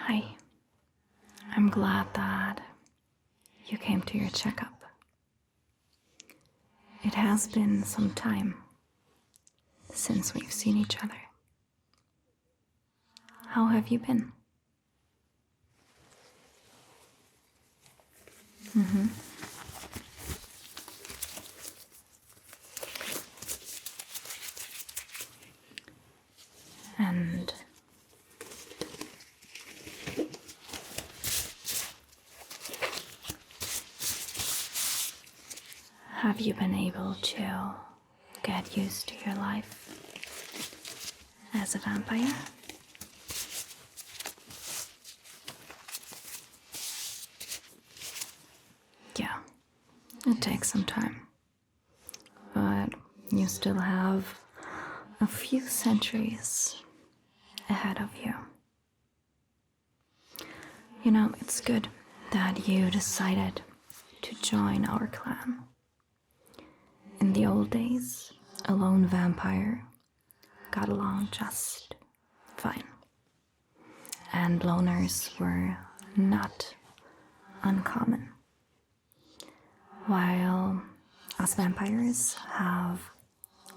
Hi. I'm glad that you came to your checkup. It has been some time since we've seen each other. How have you been? And have you been able to get used to your life as a vampire? Yeah, it takes some time. But you still have a few centuries ahead of you. You know, it's good that you decided to join our clan. In the old days, a lone vampire got along just fine. And loners were not uncommon. While us vampires have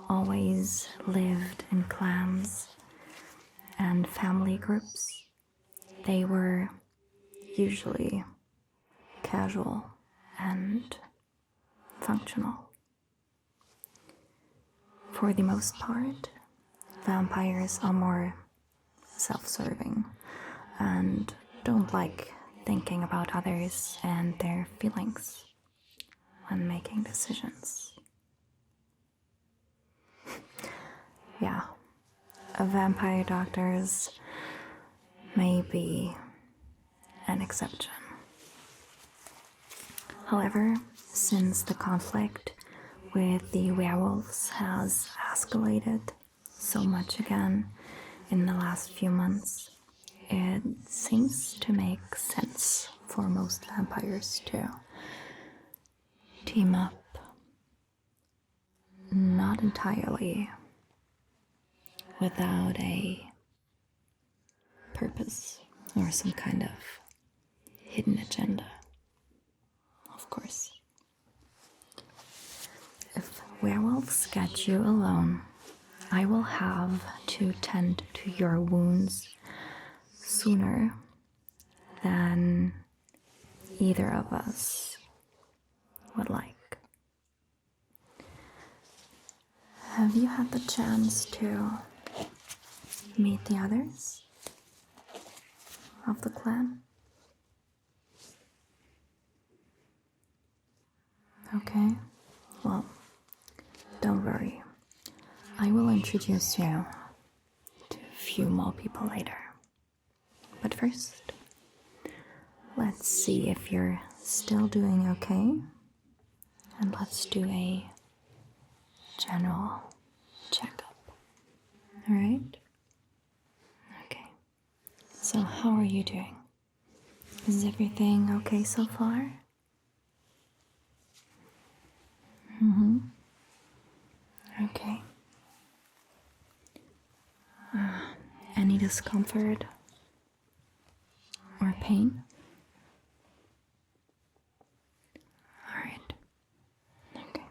always lived in clans and family groups, they were usually casual and functional. For the most part, vampires are more self-serving and don't like thinking about others and their feelings when making decisions. Yeah, vampire doctors may be an exception. However, since the conflict with the werewolves has escalated so much again in the last few months, it seems to make sense for most vampires to team up. Not entirely without a purpose or some kind of hidden agenda, of course. If werewolves get you alone, I will have to tend to your wounds sooner than either of us would like. Have you had the chance to meet the others of the clan? Okay, well, don't worry. I will introduce you to a few more people later. But first, let's see if you're still doing okay. And let's do a general checkup. Alright? Okay. So, how are you doing? Is everything okay so far? Okay. Any discomfort or pain? Alright. Okay.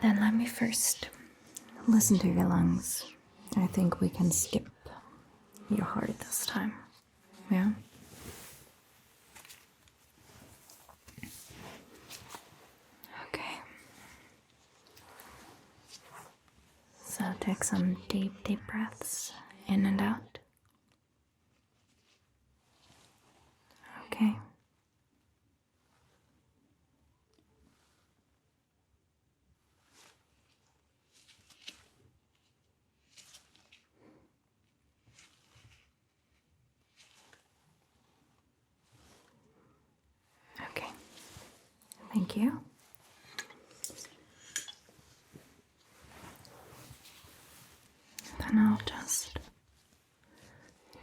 Then let me first listen to your lungs. I think we can skip your heart this time. Yeah? Okay. So take some deep breaths in and out. Okay. Okay. Thank you. Then I'll just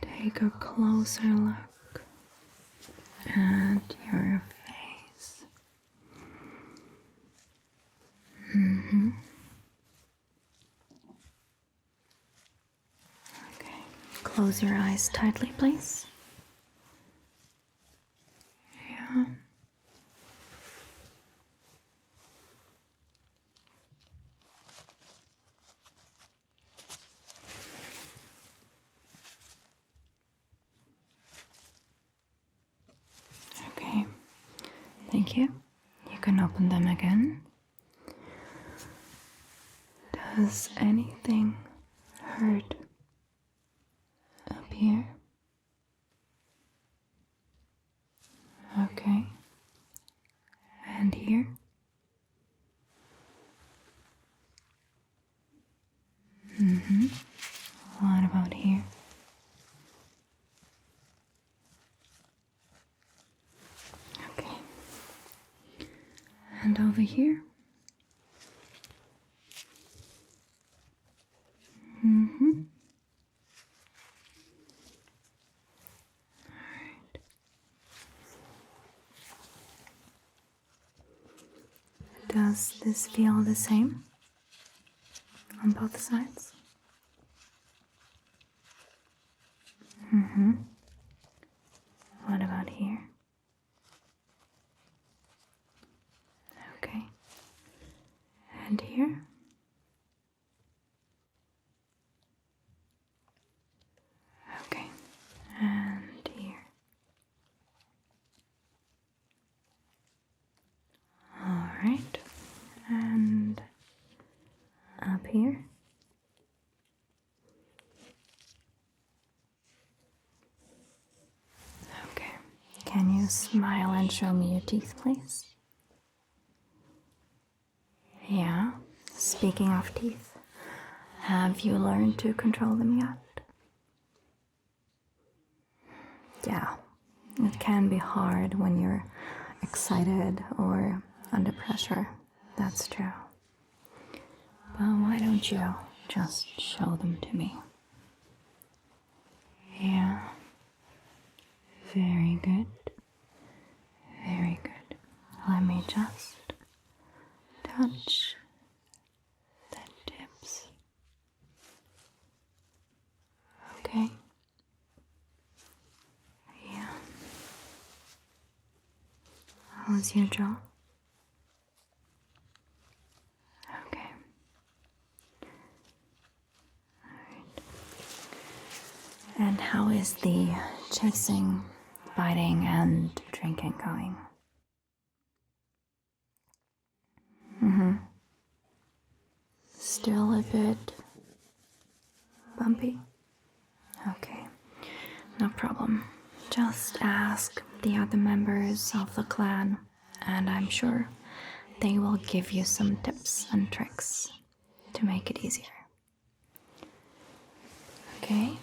take a closer look at your face. Okay. Close your eyes tightly, please. Yeah. Okay. Thank you. You can open them again. Does anything hurt up here? Okay. And here? Mm-hmm. What about here? Okay. And over here? Mm-hmm. Alright. Does this feel the same on both sides? Mm-hmm. What about here? Okay. And here? Okay. And here. Alright. And up here? Okay. Can you smile and show me your teeth, please? Yeah. Speaking of teeth, have you learned to control them yet? Yeah. It can be hard when you're excited or under pressure. That's true. But why don't you just show them to me? Yeah. Very good. Very good. Let me just touch the tips. Okay. Yeah. How's your jaw? Okay. Alright. And how is the chasing, biting, and drinking going? Mm-hmm. Still a bit bumpy? Okay. No problem. Just ask the other members of the clan, and I'm sure they will give you some tips and tricks to make it easier. Okay?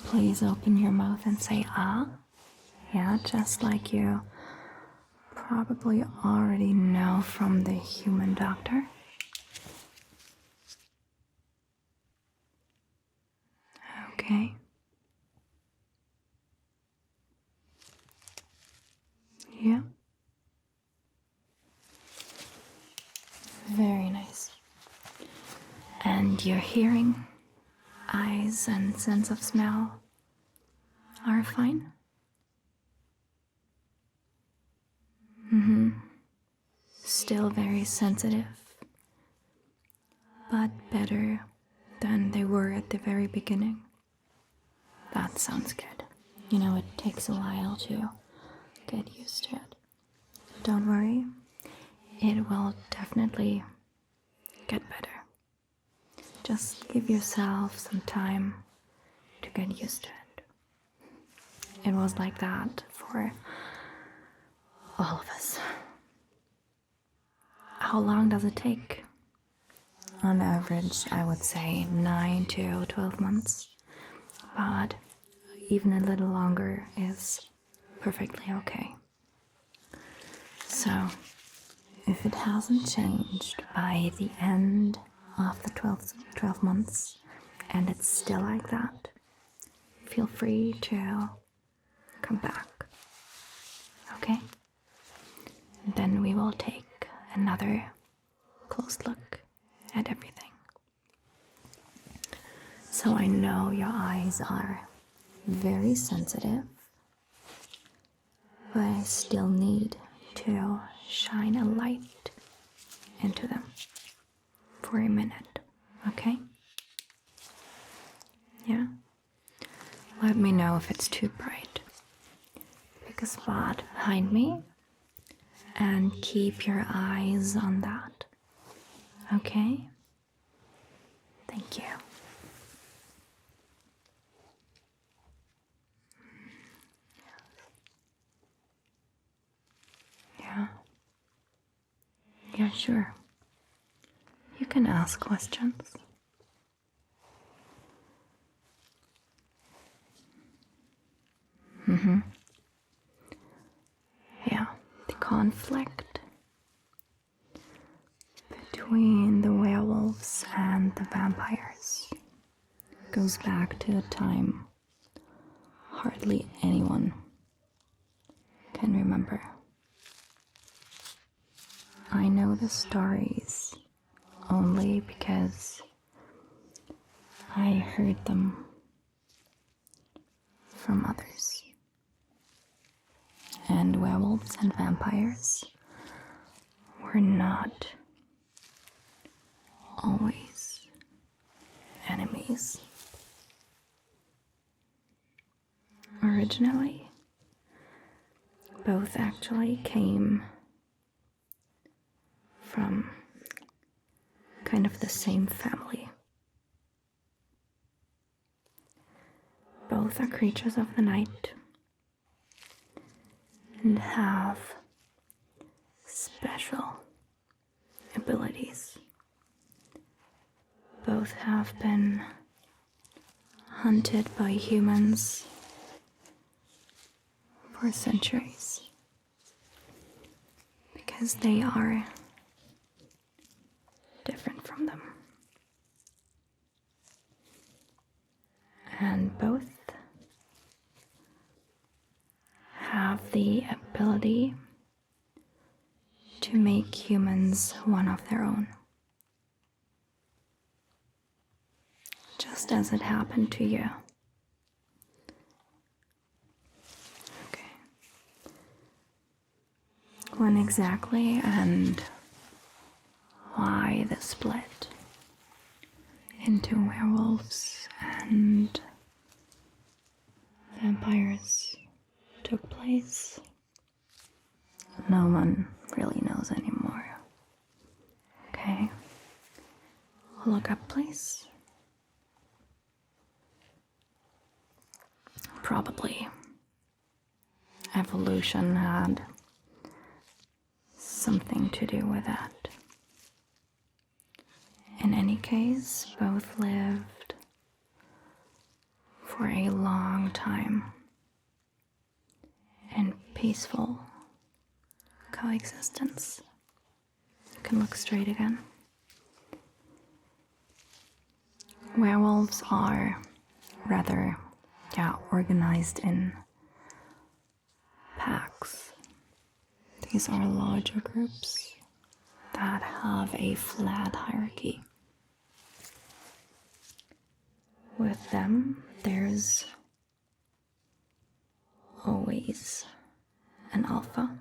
Please open your mouth and say ah. Yeah, just like you probably already know from the human doctor. Okay. Yeah. Very nice. And your hearing, eyes, and sense of smell are fine? Mm-hmm. Still very sensitive, but better than they were at the very beginning. That sounds good. You know, it takes a while to get used to it. Don't worry, it will definitely get better. Just give yourself some time to get used to it. It was like that for all of us. How long does it take? On average, I would say 9 to 12 months. But even a little longer is perfectly okay. So, if it hasn't changed by the end of the 12 months and it's still like that, feel free to come back. Okay? Then we will take another close look at everything. So I know your eyes are very sensitive, but I still need to shine a light into them for a minute, okay? Yeah? Let me know if it's too bright. Pick a spot behind me and keep your eyes on that, okay? Thank you. Yeah. Yeah, sure. You can ask questions. Yeah, the conflict between the werewolves and the vampires goes back to a time hardly anyone can remember. I know the stories only because I heard them from others. And werewolves and vampires were not always enemies. Originally, both actually came from kind of the same family. Both are creatures of the night and have special abilities. Both have been hunted by humans for centuries because they are different from them. And both have the ability to make humans one of their own. Just as it happened to you. Okay. When exactly and why the split into werewolves and vampires took place, no one really knows anymore. Okay? Look up, please. Probably evolution had something to do with that. In any case, both lived for a long time in peaceful coexistence. You can look straight again. Werewolves are rather, organized in packs. These are larger groups that have a flat hierarchy. With them, there's always an alpha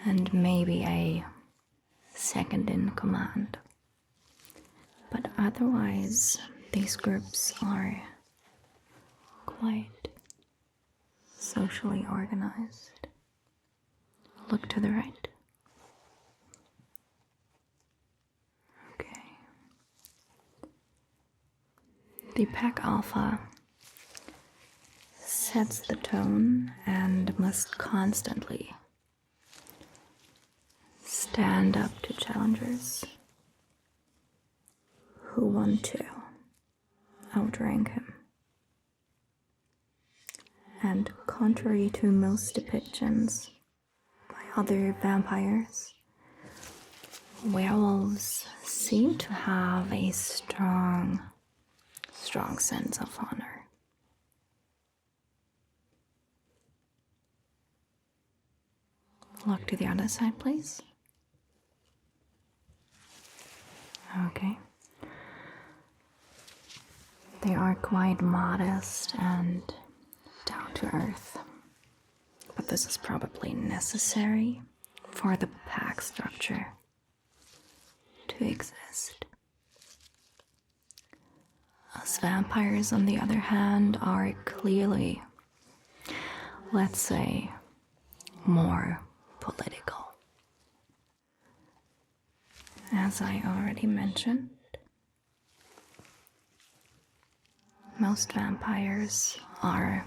and maybe a second in command. But otherwise, these groups are quite socially organized. Look to the right. Okay. The pack alpha sets the tone and must constantly stand up to challengers who want to outrank him. And contrary to most depictions by other vampires, werewolves seem to have a strong sense of honor. Look to the other side, please. Okay. They are quite modest and down to earth, but this is probably necessary for the pack structure to exist. Us vampires, on the other hand, are clearly, let's say, more political. As I already mentioned, most vampires are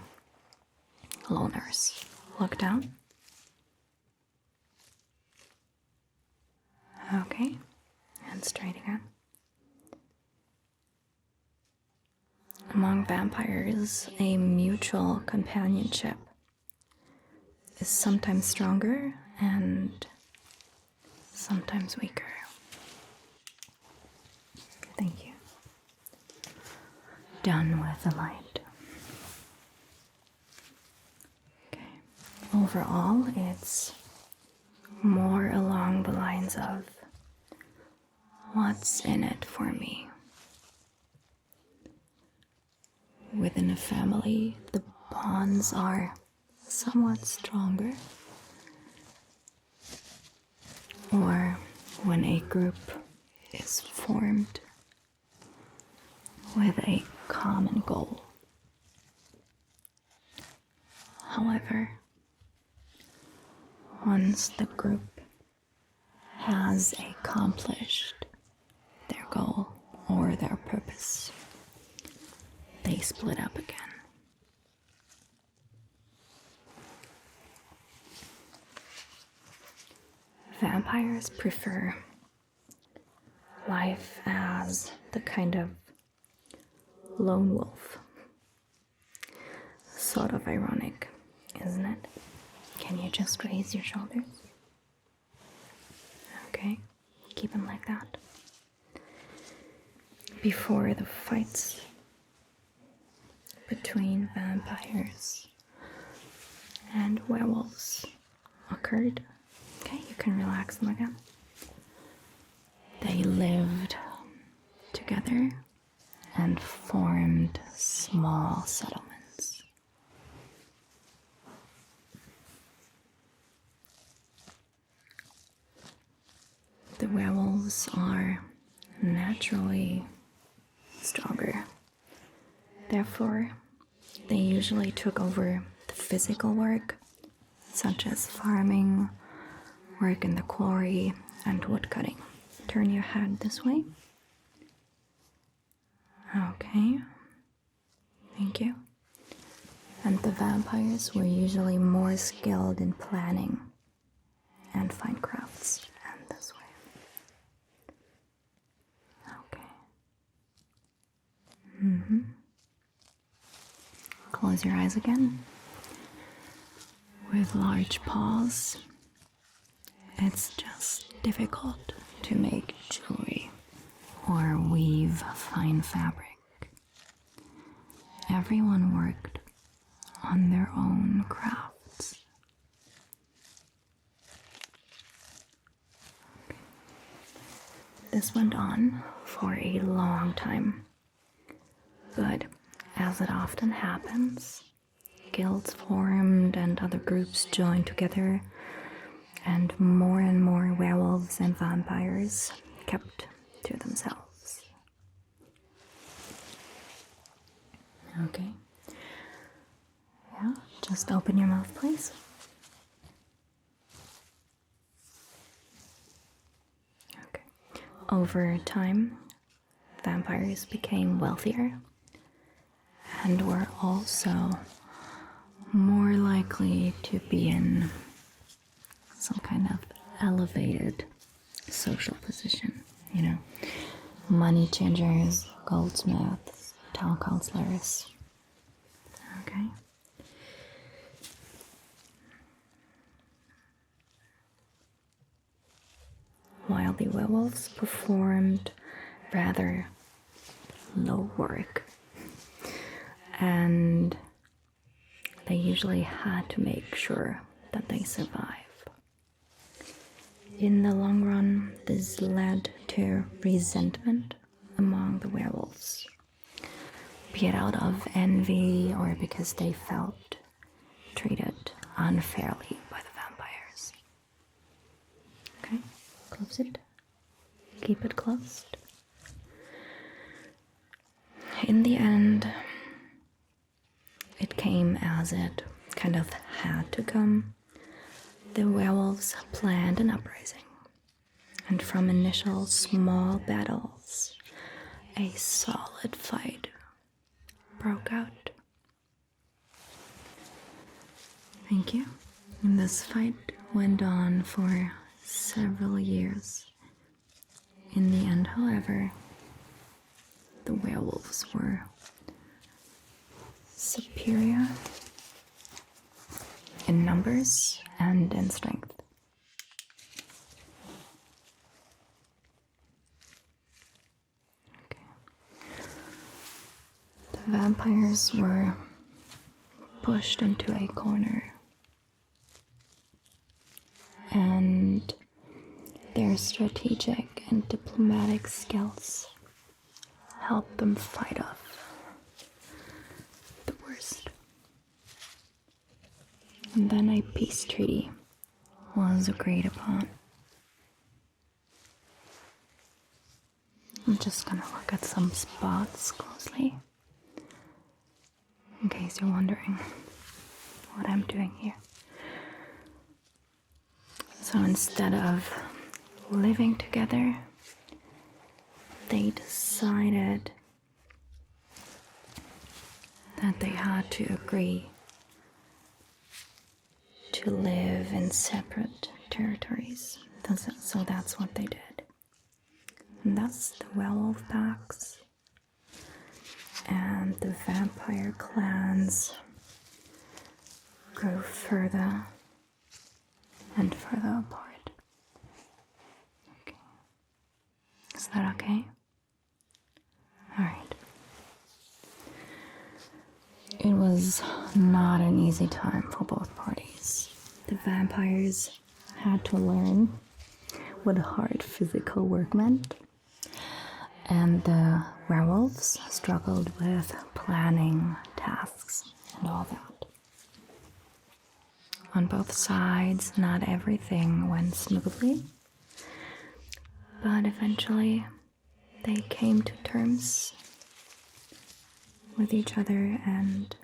loners. Look down. Okay, and straight again. Among vampires, a mutual companionship is sometimes stronger and sometimes weaker. Thank you. Done with the light. Okay. Overall, it's more along the lines of what's in it for me. Within a family, the bonds are somewhat stronger. Or when a group is formed with a common goal. However, once the group has accomplished their goal or their purpose, they split up again. Vampires prefer life as the kind of lone wolf. Sort of ironic, isn't it? Can you just raise your shoulders? Okay, keep them like that. Before the fights between vampires and werewolves occurred, okay, you can relax them again. They lived together and formed small settlements. The werewolves are naturally stronger. Therefore, they usually took over the physical work, such as farming, work in the quarry, and woodcutting. Turn your head this way. Okay. Thank you. And the vampires were usually more skilled in planning and fine crafts, and this way. Okay. Close your eyes again. With large paws, it's just difficult to make jewelry or weave fine fabric. Everyone worked on their own crafts. This went on for a long time, but as it often happens, guilds formed and other groups joined together, and more werewolves and vampires kept to themselves. Okay. Yeah, just open your mouth, please. Okay. Over time, vampires became wealthier and were also more likely to be in some kind of elevated social position, you know, money changers, goldsmiths, town councilors. Okay. While the werewolves performed rather low work, and they usually had to make sure that they survive. In the long run, this led to resentment among the werewolves. be it out of envy or because they felt treated unfairly by the vampires. Okay, close it. Keep it closed. In the end, it came as it kind of had to come. The werewolves planned an uprising, and from initial small battles, a solid fight broke out. Thank you. And this fight went on for several years. In the end, however, the werewolves were superior in numbers and in strength. Okay. The vampires were pushed into a corner, and their strategic and diplomatic skills helped them fight off the worst. And then a peace treaty was agreed upon. I'm just gonna look at some spots closely, in case you're wondering what I'm doing here. So instead of living together, they decided that they had to agree to live in separate territories. So that's what they did. And thus the werewolf packs and the vampire clans grew further and further apart. Okay. Is that okay? Alright. It was not an easy time for both parties. The vampires had to learn what hard physical work meant, and the werewolves struggled with planning tasks and all that. On both sides, not everything went smoothly, but eventually they came to terms with each other and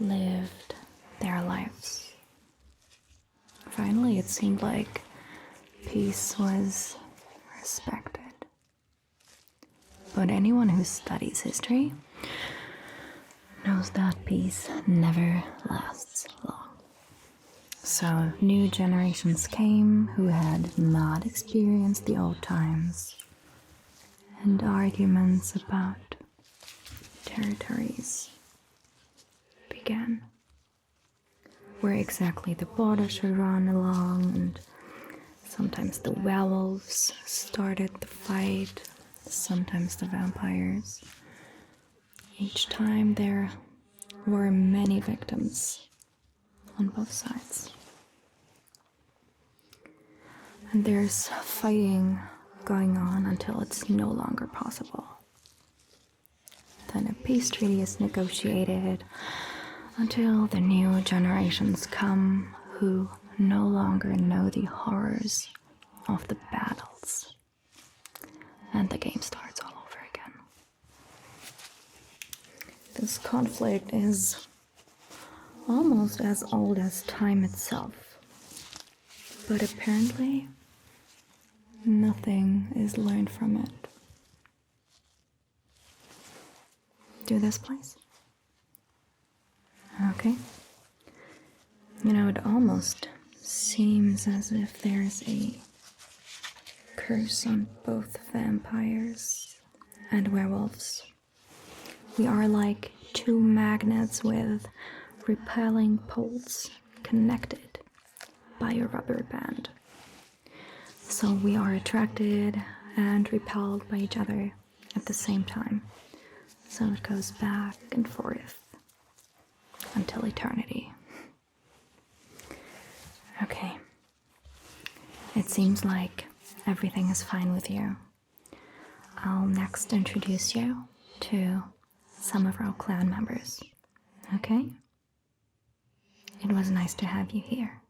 lived their lives. Finally, it seemed like peace was respected. But anyone who studies history knows that peace never lasts long. So new generations came who had not experienced the old times, and arguments about territories began. Where exactly the border should run along, and sometimes the werewolves started the fight, sometimes the vampires. Each time there were many victims on both sides. And there's fighting going on until it's no longer possible. Then a peace treaty is negotiated until the new generations come who no longer know the horrors of the battles. And the game starts all over again. This conflict is almost as old as time itself. But apparently, nothing is learned from it. Do this, please. Okay. You know, it almost seems as if there's a curse on both vampires and werewolves. We are like two magnets with repelling poles connected by a rubber band. So we are attracted and repelled by each other at the same time. So it goes back and forth until eternity. Okay. It seems like everything is fine with you. I'll next introduce you to some of our clan members. Okay? It was nice to have you here.